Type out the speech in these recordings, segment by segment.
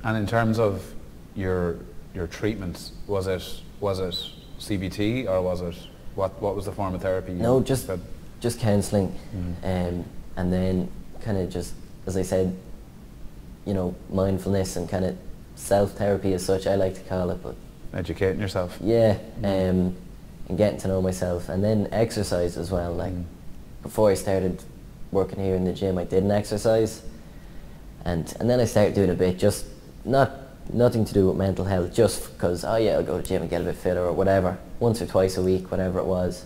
And in terms of your treatments, was it CBT, or was it what was the form of therapy? No, just counselling, and then kind of just, as I said, you know, mindfulness and kind of self-therapy as such, I like to call it, but educating yourself. Yeah, and getting to know myself, and then exercise as well. Like before I started working here in the gym, I didn't exercise, and then I started doing a bit, just nothing to do with mental health, just because, oh yeah, I'll go to the gym and get a bit fitter or whatever, once or twice a week, whatever it was,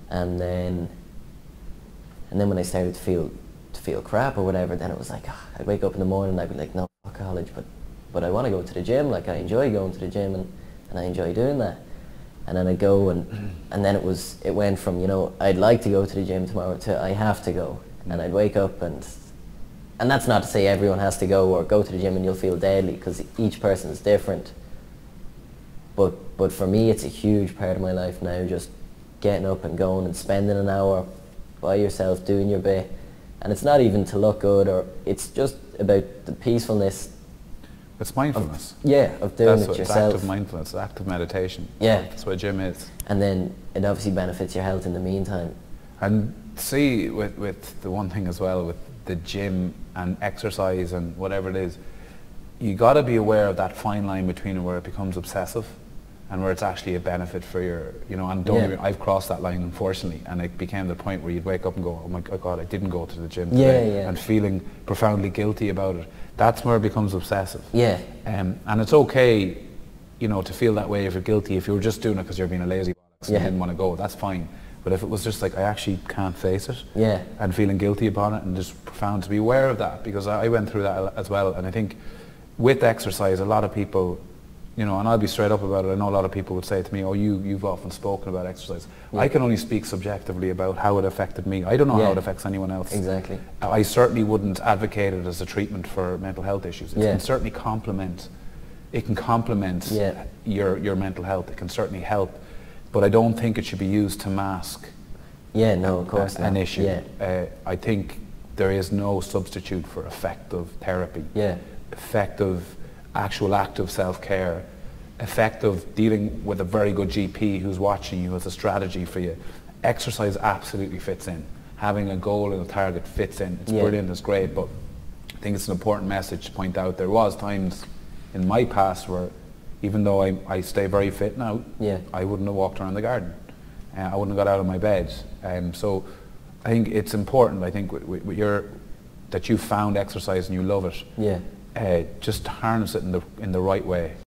and then when I started to feel crap or whatever, then it was like, I'd wake up in the morning and I'd be like, no, fuck college, but I want to go to the gym. Like, I enjoy going to the gym, and I enjoy doing that. And then I'd go, and then it went from, you know, I'd like to go to the gym tomorrow to I have to go. And I'd wake up, and that's not to say everyone has to go to the gym and you'll feel deadly, because each person is different. But for me, it's a huge part of my life now, just getting up and going and spending an hour by yourself doing your bit. And it's not even to look good, or it's just about the peacefulness. It's mindfulness. Of doing it yourself. It's active mindfulness, active meditation. Yeah. That's what a gym is. And then it obviously benefits your health in the meantime. And see, with the one thing as well, with the gym and exercise and whatever it is, you got to be aware of that fine line between where it becomes obsessive and where it's actually a benefit for your, you know, and don't get me, I've crossed that line, unfortunately, and it became the point where you'd wake up and go, oh my God, I didn't go to the gym today, and feeling profoundly guilty about it. That's where it becomes obsessive. Yeah. And it's okay, you know, to feel that way if you're guilty. If you were just doing it because you're being a lazy bollocks and you didn't want to go, that's fine. But if it was just like, I actually can't face it, and feeling guilty about it, and just profound, to be aware of that, because I went through that as well. And I think with exercise, a lot of people, you know, and I'll be straight up about it, I know a lot of people would say to me, oh, you've often spoken about exercise. I can only speak subjectively about how it affected me. I don't know how it affects anyone else. Exactly. I certainly wouldn't advocate it as a treatment for mental health issues. It can certainly complement, your mental health. It can certainly help, but I don't think it should be used to mask of course an issue. I think there is no substitute for effective therapy, effective actual active self-care, effective dealing with a very good GP who's watching you as a strategy for you. Exercise absolutely fits in. Having a goal and a target fits in. It's brilliant, it's great, but I think it's an important message to point out. There was times in my past where, even though I stay very fit now, I wouldn't have walked around the garden. I wouldn't have got out of my bed. So I think it's important, I think, that you found exercise and you love it. Just harness it in the right way.